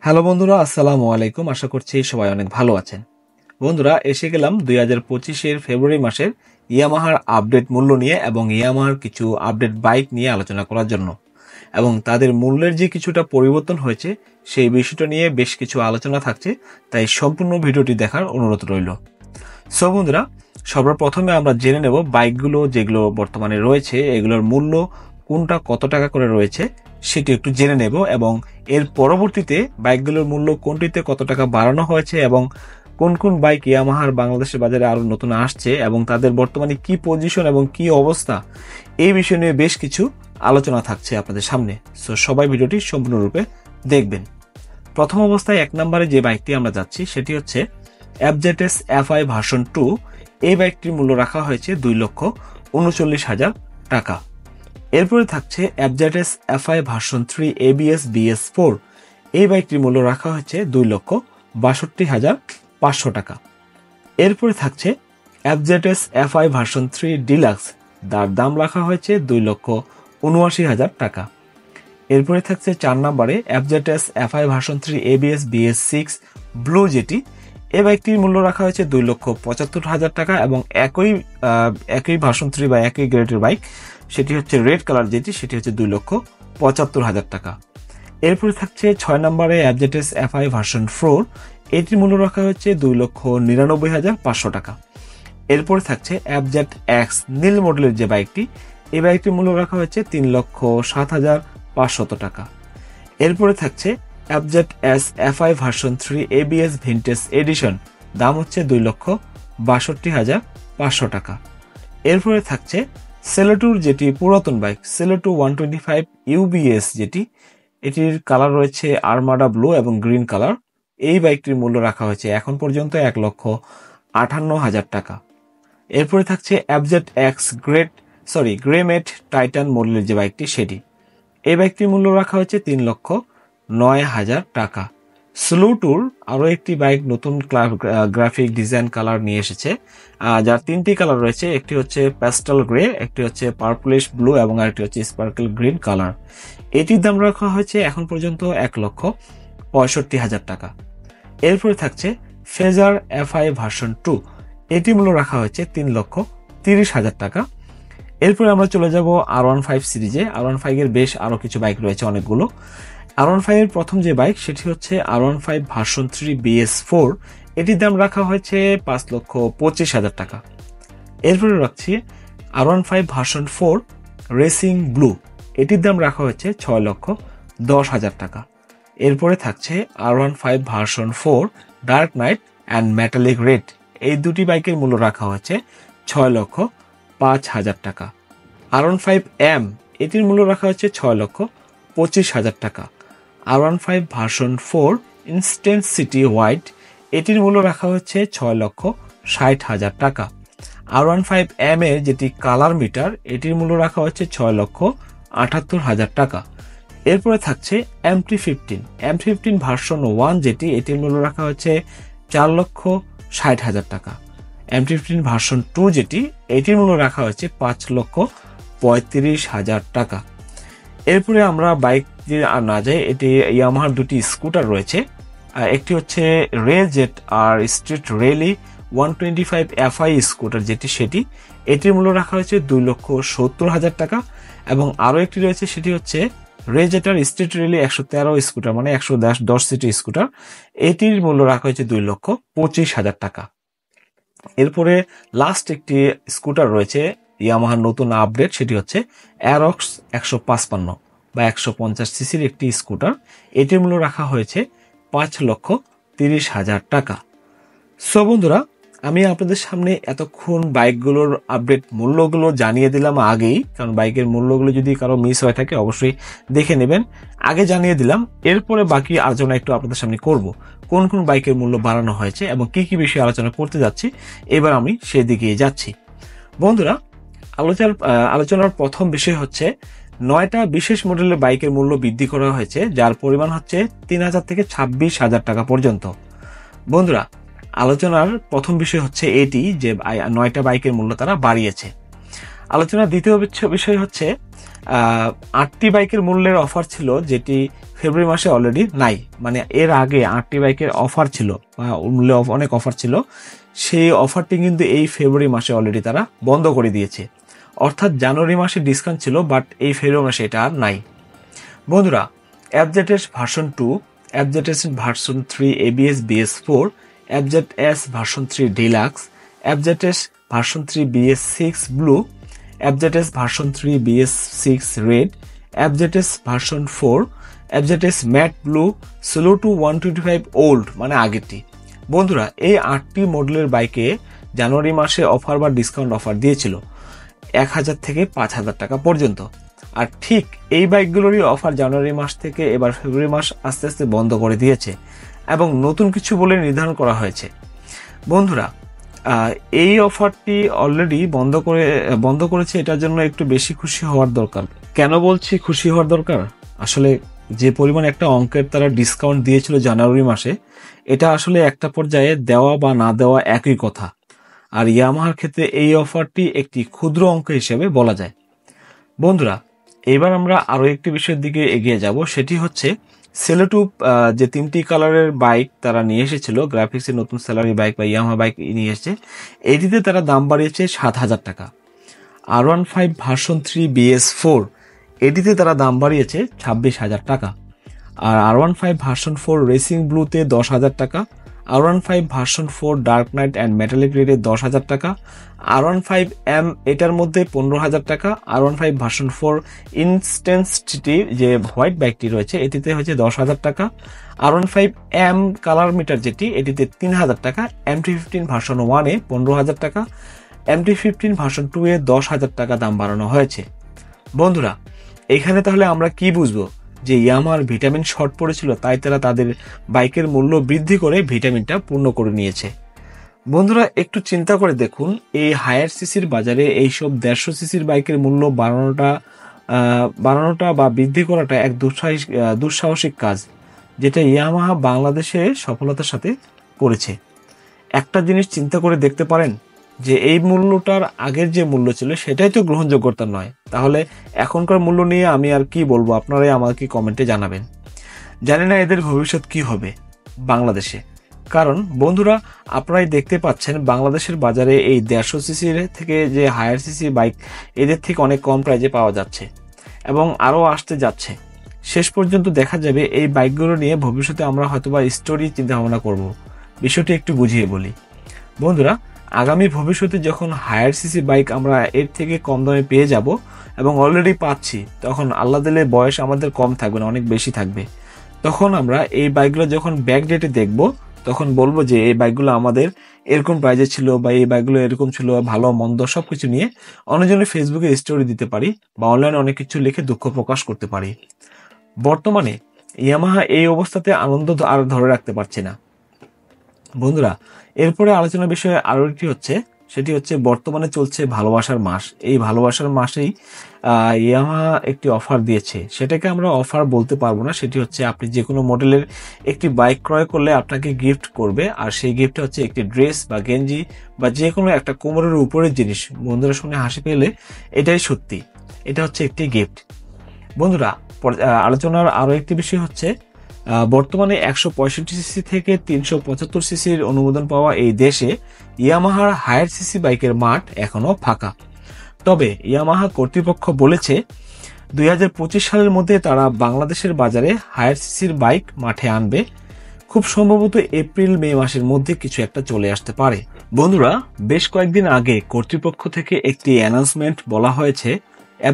Hello বন্ধুরা, আসসালামু আলাইকুম। আশা করছি সবাই অনেক ভালো আছেন। বন্ধুরা, এসে গেলাম 2025-এর ফেব্রুয়ারি মাসের ইয়ামাহার আপডেট মূল্য নিয়ে এবং ইয়ামাহার কিছু আপডেট বাইক নিয়ে আলোচনা করার জন্য, এবং তাদের মূল্যের যে কিছুটা পরিবর্তন হয়েছে সেই বিষয়টা নিয়ে বেশ কিছু আলোচনা থাকছে, তাই সম্পূর্ণ ভিডিওটি দেখার অনুরোধ রইল। সো বন্ধুরা, সবার প্রথমে আমরা জেনে নেব বাইকগুলো যেগুলো বর্তমানে রয়েছে এগুলোর মূল্য কোনটা কত টাকা করে রয়েছে সেটি একটু জেনে নেব, এবং এর পরবর্তীতে বাইকগুলোর মূল্য কোনটিতে কত টাকা বাড়ানো হয়েছে এবং কোন কোন বাইক ইয়ামাহার বাংলাদেশের বাজারে আরো নতুন আসছে এবং তাদের বর্তমানে কি পজিশন এবং কি অবস্থা, এই বিষয় নিয়ে বেশ কিছু আলোচনা থাকছে আপনাদের সামনে। সো সবাই ভিডিওটি সম্পূর্ণরূপে দেখবেন। প্রথম অবস্থায় 1 নম্বরে যে বাইকটি আমরা যাচ্ছি সেটি হচ্ছে FZS FI ভার্সন 2। এই বাইকটির মূল্য রাখা হয়েছে 2,39,000 টাকা। এরপরে থাকছে FZS FI version 3 ABS BS4। এই বাইকটির মূল্য রাখা হয়েছে 2,62,500 টাকা। এরপরে থাকছে FZS FI ভার্সন 3 ডিলাক্স, যার দাম রাখা হয়েছে 2,79,000 টাকা। এরপরে থাকছে 4 নম্বরে FZS FI version 3 ABS BS6 blue যেটি, এই বাইকটির মূল্য রাখা হয়েছে 2,75,000 টাকা, এবং একই ভার্সন 3 বা একই গ্রেডের বাইক সেটি হচ্ছে রেড কালার যেটি, সেটি হচ্ছে 2,75,000 টাকা। এরপরে থাকছে 6 নম্বরে FZS FI ভার্সন 4। এটির মূল্য রাখা হচ্ছে 2,99,500 টাকা। এরপরে থাকছে FZX নীল মডেলের যে বাইকটি, এই বাইকটির মূল্য রাখা হচ্ছে 3,07,500 টাকা। এরপরে থাকছে FZS FI version 3 ABS vintage edition, দাম হচ্ছে 2,62,500 টাকা। এরপরে থাকছে সেলোটুর যেটি পুরাতন বাইক, সেলোটু 125 UBS যেটি, এটির কালার রয়েছে আর্মাডা ব্লু এবং গ্রিন কালার। এই বাইকটির মূল্য রাখা হয়েছে এখন পর্যন্ত 1,58,000 টাকা। এরপরে থাকছে FZX গ্রেমেট টাইটান মডেলের যে বাইকটি সেটি, এই বাইকটির মূল্য রাখা হয়েছে 3,09,000 টাকা। স্লোটুর আরও একটি বাইক নতুন গ্রাফিক ডিজাইন কালার নিয়ে এসেছে, যার 3টি কালার রয়েছে। একটি হচ্ছে প্যাস্টেল গ্রে, একটি হচ্ছে পার্পলিশ ব্লু এবং আরেকটি হচ্ছে স্পার্কেল গ্রিন কালার। এটির দাম রাখা হয়েছে এখন পর্যন্ত 1,65,000 টাকা। এরপরে থাকছে ফেজার FI ভার্সন 2। এটি মূল্য রাখা হয়েছে 3,30,000 টাকা। এরপরে আমরা চলে যাব R15 সিরিজে। R15 এর বেশ আরো কিছু বাইক রয়েছে অনেকগুলো। R15 এর প্রথম যে বাইক সেটি হচ্ছে R15 ভার্সন 3 BS4। এটির দাম রাখা হয়েছে 5,25,000 টাকা। এরপরে রাখছি R15 ভার্সন 4 রেসিং ব্লু, এটির দাম রাখা হয়েছে 6,10,000 টাকা। এরপরে থাকছে R15 version 4 dark knight and metallic red, এই দুটি বাইকের মূল্য রাখা হয়েছে 6,05,000 টাকা। R15M, এটির মূল্য রাখা হচ্ছে 6,25,000 টাকা। R15 version 4 instant city white, এটির মূল্য রাখা হচ্ছে 6,60,000 টাকা। R15M এর যেটি কালার মিটার, এটির মূল্য রাখা হচ্ছে 6,78,000 টাকা। এরপরে থাকছে MT15 ভার্সন 1 যেটি, এটির মূল্য রাখা হচ্ছে 4,60,000 টাকা। MT15 ভার্সন 2 যেটি, এটির মূল্য রাখা হচ্ছে 5,35,000 টাকা। এরপরে আমরা বাইক যে না যাই, এটি ইয়ামাহার দুটি স্কুটার রয়েছে। একটি হচ্ছে রেজেট আর স্ট্রিট রেলি 125 FI স্কুটার যেটি, এটির মূল্য রাখা হয়েছে 2,70,000 টাকা। এবং আরও একটি রয়েছে, সেটি হচ্ছে রেজেটার স্ট্রিট রেলি 113 স্কুটার, মানে 110 সিটি স্কুটার, এটির মূল্য রাখা হয়েছে 2,25,000 টাকা। এরপরে লাস্ট একটি স্কুটার রয়েছে ইয়ামাহার নতুন আপডেট, সেটি হচ্ছে অ্যারক্স 155 বা 150 সিসির একটি স্কুটার, এটির মূল্য রাখা হয়েছে 5,30,000 টাকা। সো বন্ধুরা, আমি আপনাদের সামনে এতক্ষণ বাইকগুলোর আপডেট মূল্যগুলো জানিয়ে দিলাম আগেই, কারণ বাইকের মূল্যগুলো যদি কারো মিস হয়ে থাকে অবশ্যই দেখে নেবেন, আগে জানিয়ে দিলাম। এরপরে বাকি আলোচনা একটু আপনাদের সামনে করব, কোন কোন বাইকের মূল্য বাড়ানো হয়েছে এবং কি কি বিষয়ে আলোচনা করতে যাচ্ছি, এবার আমি সেই দিকে যাচ্ছি। বন্ধুরা, আলোচনার প্রথম বিষয় হচ্ছে 9টা বিশেষ মডেলের বাইকের মূল্য বৃদ্ধি করা হয়েছে, যার পরিমাণ হচ্ছে 3,000 থেকে 26,000 টাকা পর্যন্ত। বন্ধুরা, আলোচনার প্রথম বিষয় হচ্ছে এটি যে 9টা বাইকের মূল্য তারা বাড়িয়েছে। আলোচনার দ্বিতীয় বিষয় হচ্ছে 8টি বাইকের মূল্যের অফার ছিল, যেটি ফেব্রুয়ারি মাসে অলরেডি নাই। মানে এর আগে 8টি বাইকের অফার ছিল, মূল্যে অনেক অফার ছিল, সেই অফারটি কিন্তু এই ফেব্রুয়ারি মাসে অলরেডি তারা বন্ধ করে দিয়েছে। অর্থাৎ জানুয়ারি মাসে ডিসকাউন্ট ছিল, বাট এই ফেব্রুয়ারি মাসে এটা আর নাই। বন্ধুরা, FZS version 2, FZS version 3 ABS BS4, FZS version 3 deluxe, FZS version 3 BS6 blue, FZS version 3 BS6 red, FZS version 4, FZS matte blue, Celo2 125 old মানে আগেরটি। বন্ধুরা, এই 8টি মডেলের বাইকে জানুয়ারি মাসে অফার বা ডিসকাউন্ট অফার দিয়েছিল 1000 থেকে 5000 টাকা পর্যন্ত। আর ঠিক এই বাইকগুলোরই অফার জানুয়ারি মাস থেকে এবার ফেব্রুয়ারি মাস আস্তে আস্তে বন্ধ করে দিয়েছে এবং নতুন কিছু বলে নির্ধারণ করা হয়েছে। বন্ধুরা, এই অফারটি অলরেডি বন্ধ করেছে, এটার জন্য একটু বেশি খুশি হওয়ার দরকার। কেন বলছি খুশি হওয়ার দরকার? আসলে যে পরিমাণ একটা অঙ্কের তারা ডিসকাউন্ট দিয়েছিল জানুয়ারি মাসে, এটা আসলে একটা পর্যায়ে দেওয়া বা না দেওয়া একই কথা। আর ইয়ামাহার ক্ষেত্রে এই অফারটি একটি ক্ষুদ্র অঙ্ক হিসেবে বলা যায়। বন্ধুরা, এবার আমরা আরো একটি বিষয়ের দিকে এগিয়ে যাব, সেটি হচ্ছে Celo2 যে 3টি কালারের বাইক তারা নিয়ে এসেছিল, গ্রাফিক্সের নতুন স্যালারি বাইক বা ইয়ামাহা বাইক নিয়ে এসেছে, এটিতে তারা দাম বাড়িয়েছে 7000 টাকা। R15 ভার্সন 3 BS4, এটিতে তারা দাম বাড়িয়েছে 26,000 টাকা। আর R15 ভার্সন 4 রেসিং ব্লুতে 10,000 টাকা, R15 version 4 dark knight and metallic রেডে 10,000 টাকা, R15M এটার মধ্যে 15,000 টাকা, R15 ভার্সন 4 ইনস্টেন্সিটি যে হোয়াইট বাইকটি রয়েছে এটিতে হচ্ছে 10,000 টাকা, R15M কালার মিটার যেটি এটিতে 3,000 টাকা, MT15 ভার্সন 1-এ 15,000 টাকা, MT15 ভার্সন 2-এ 10,000 টাকা দাম বাড়ানো হয়েছে। বন্ধুরা, এখানে তাহলে আমরা কি বুঝবো? যে ইয়ামাহার ভিটামিন শর্ট পড়েছিল, তাই তারা তাদের বাইকের মূল্য বৃদ্ধি করে ভিটামিনটা পূর্ণ করে নিয়েছে। বন্ধুরা, একটু চিন্তা করে দেখুন, এই হায়ার সিসির বাজারে এইসব 150 সিসির বাইকের মূল্য বাড়ানোটা বা বৃদ্ধি করাটা এক দুঃসাহসিক কাজ, যেটা ইয়ামাহা বাংলাদেশে সফলতার সাথে করেছে। একটা জিনিস চিন্তা করে দেখতে পারেন যে এই মূল্যটার আগের যে মূল্য ছিল সেটাই তো গ্রহণযোগ্যতা নয়, তাহলে এখনকার মূল্য নিয়ে আমি আর কি বলবো, আপনারাই আমাকে কমেন্টে জানাবেন। জানি না এদের ভবিষ্যৎ কি হবে বাংলাদেশে, কারণ বন্ধুরা আপনারাই দেখতে পাচ্ছেন বাংলাদেশের বাজারে এই 150 সিসির থেকে যে হায়ার সিসি বাইক এদের থেকে অনেক কম প্রাইজে পাওয়া যাচ্ছে এবং আরও আসতে যাচ্ছে। শেষ পর্যন্ত দেখা যাবে এই বাইকগুলো নিয়ে ভবিষ্যতে আমরা হয়তোবা স্টোরি চিন্তা ভাবনা করবো। বিষয়টি একটু বুঝিয়ে বলি। বন্ধুরা, আগামী ভবিষ্যতে যখন হায়ার সিসি বাইক আমরা এর থেকে কম দামে পেয়ে যাব এবং অলরেডি পাচ্ছি, তখন আল্লাহ দিলে বয়স আমাদের কম থাকবে না, অনেক বেশি থাকবে। তখন আমরা এই বাইকগুলো যখন ব্যাক ডেটে দেখব, তখন বলবো যে এই বাইকগুলো আমাদের এরকম প্রাইজে ছিল বা এই বাইকগুলো এরকম ছিল, ভালো মন্দ সবকিছু নিয়ে অনেকজনের ফেসবুকে স্টোরি দিতে পারি বা অনলাইনে অনেক কিছু লিখে দুঃখ প্রকাশ করতে পারি। বর্তমানে ইয়ামাহা এই অবস্থাতে আনন্দ আর ধরে রাখতে পারছে না। বন্ধুরা, এরপরে আলোচনার বিষয়ে আরো একটি হচ্ছে, সেটি হচ্ছে বর্তমানে চলছে ভালোবাসার মাস। এই ভালোবাসার মাসেই ইয়ামাহা একটি অফার দিয়েছে, সেটাকে আমরা অফার বলতে পারবো না, সেটি হচ্ছে আপনি যে কোনো মডেলের একটি বাইক ক্রয় করলে আপনাকে গিফট করবে, আর সেই গিফটটা হচ্ছে একটি ড্রেস বা গেঞ্জি বা যে কোনো একটা কোমরের উপরের জিনিস। বন্ধুরা শুনে হাসি পেলে এটাই সত্যি, এটা হচ্ছে একটি গিফট। বন্ধুরা, আলোচনার আরো একটি বিষয় হচ্ছে বর্তমানে 165 সিসি থেকে 375 সিসির অনুমোদন পাওয়া এই দেশে ইয়ামাহার হায়ার সিসি বাইকের মাঠ এখনো ফাঁকা। তবে ইয়ামাহা কর্তৃপক্ষ বলেছে 2025 সালের মধ্যে তারা বাংলাদেশের বাজারে হায়ার সিসির বাইক মাঠে আনবে। খুব সম্ভবত এপ্রিল মে মাসের মধ্যে কিছু একটা চলে আসতে পারে। বন্ধুরা, বেশ কয়েকদিন আগে কর্তৃপক্ষ থেকে একটি অ্যানাউন্সমেন্ট বলা হয়েছে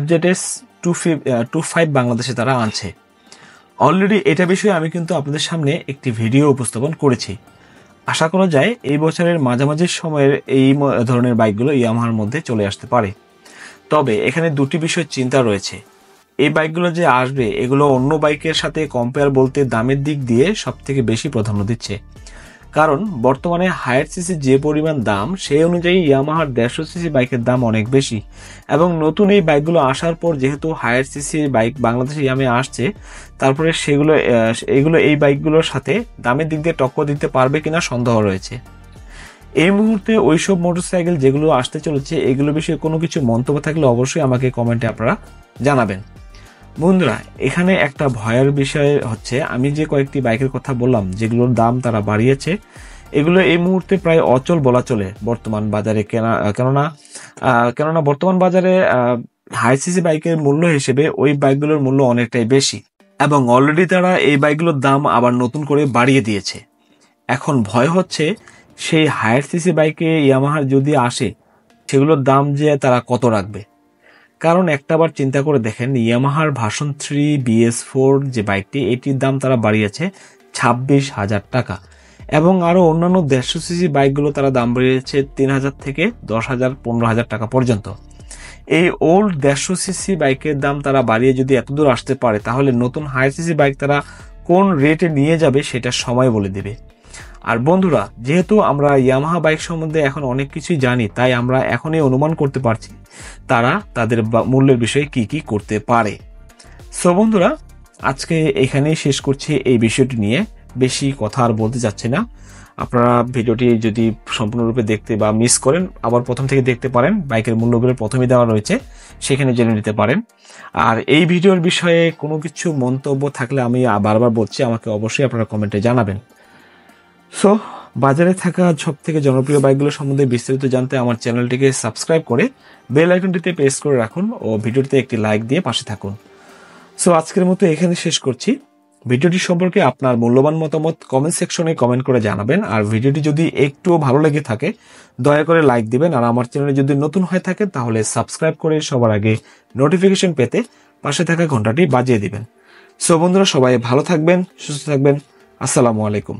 FZS 25 বাংলাদেশে তারা আনছে। অলরেডি এটা বিষয়ে আমি কিন্তু আপনাদের সামনে একটি ভিডিও উপস্থাপন করেছি। আশা করা যায় এই বছরের মাঝামাঝি সময়ের এই ধরনের বাইকগুলো ইয়ামাহার মধ্যে চলে আসতে পারে। তবে এখানে দুটি বিষয় চিন্তা রয়েছে। এই বাইকগুলো যে আসবে এগুলো অন্য বাইকের সাথে কম্পেয়ার বলতে দামের দিক দিয়ে সব থেকে বেশি প্রাধান্য দিচ্ছে, কারণ বর্তমানে হায়ার সিসি যে পরিমাণ দাম সেই অনুযায়ী ইয়ামাহার 150 সিসি বাইকের দাম অনেক বেশি এবং নতুন এই বাইকগুলো আসার পর যেহেতু হায়ার সিসি বাইক বাংলাদেশে ইয়ামাহা আসছে, তারপরে এগুলো এই বাইকগুলোর সাথে দামের দিক দিয়ে টক্কর দিতে পারবে কিনা সন্দেহ রয়েছে। এই মুহূর্তে ওইসব মোটরসাইকেল যেগুলো আসতে চলেছে এগুলো বিষয়ে কোনো কিছু মন্তব্য থাকলে অবশ্যই আমাকে কমেন্টে আপনারা জানাবেন। বন্ধুরা, এখানে একটা ভয়ের বিষয় হচ্ছে, আমি যে কয়েকটি বাইকের কথা বললাম যেগুলোর দাম তারা বাড়িয়েছে, এগুলো এই মুহূর্তে প্রায় অচল বলা চলে বর্তমান বাজারে। কেননা বর্তমান বাজারে হাই সিসি বাইকের মূল্য হিসেবে ওই বাইকগুলোর মূল্য অনেকটাই বেশি, এবং অলরেডি তারা এই বাইকগুলোর দাম আবার নতুন করে বাড়িয়ে দিয়েছে। এখন ভয় হচ্ছে সেই হায়ার সিসি বাইকে ইয়ামাহার যদি আসে, সেগুলোর দাম যে তারা কত রাখবে। কারণ একটাবার চিন্তা করে দেখেন, ইয়ামাহার ভার্সন 3 BS4 যে বাইকটি, এটির দাম তারা বাড়িয়েছে 26,000 টাকা, এবং আরও অন্যান্য 150 সিসি বাইকগুলো তারা দাম বাড়িয়েছে 3,000 থেকে 10,000 15,000 টাকা পর্যন্ত। এই ওল্ড 150 সিসি বাইকের দাম তারা বাড়িয়ে যদি এতদূর আসতে পারে, তাহলে নতুন হাই সিসি বাইক তারা কোন রেটে নিয়ে যাবে সেটা সময় বলে দেবে। আর বন্ধুরা, যেহেতু আমরা ইয়ামাহা বাইক সম্বন্ধে এখন অনেক কিছুই জানি, তাই আমরা এখনই অনুমান করতে পারছি তারা তাদের মূল্যের বিষয়ে কি কি করতে পারে। সো বন্ধুরা, আজকে এখানেই শেষ করছি এই বিষয়টি নিয়ে, বেশি কথা আর বলতে চাচ্ছি না। আপনারা ভিডিওটি যদি সম্পূর্ণরূপে দেখতে বা মিস করেন, আবার প্রথম থেকে দেখতে পারেন, বাইকের মূল্যগুলো প্রথমেই দেওয়া রয়েছে, সেখানে জেনে নিতে পারেন। আর এই ভিডিওর বিষয়ে কোনো কিছু মন্তব্য থাকলে, আমি বারবার বলছি, আমাকে অবশ্যই আপনারা কমেন্টে জানাবেন। সো বাজারে থাকা সব থেকে জনপ্রিয় বাইকগুলো সম্বন্ধে বিস্তারিত জানতে আমার চ্যানেলটিকে সাবস্ক্রাইব করে বেল আইকনটিতে প্রেস করে রাখুন ও ভিডিওটিতে একটি লাইক দিয়ে পাশে থাকুন। সো আজকের মতো এখানে শেষ করছি। ভিডিওটি সম্পর্কে আপনার মূল্যবান মতামত কমেন্ট সেকশনে কমেন্ট করে জানাবেন। আর ভিডিওটি যদি একটুও ভালো লেগে থাকে, দয়া করে লাইক দিবেন। আর আমার চ্যানেলে যদি নতুন হয়ে থাকে, তাহলে সাবস্ক্রাইব করে সবার আগে নোটিফিকেশন পেতে পাশে থাকা ঘন্টাটি বাজিয়ে দিবেন। সো বন্ধুরা, সবাই ভালো থাকবেন, সুস্থ থাকবেন। আসসালামু আলাইকুম।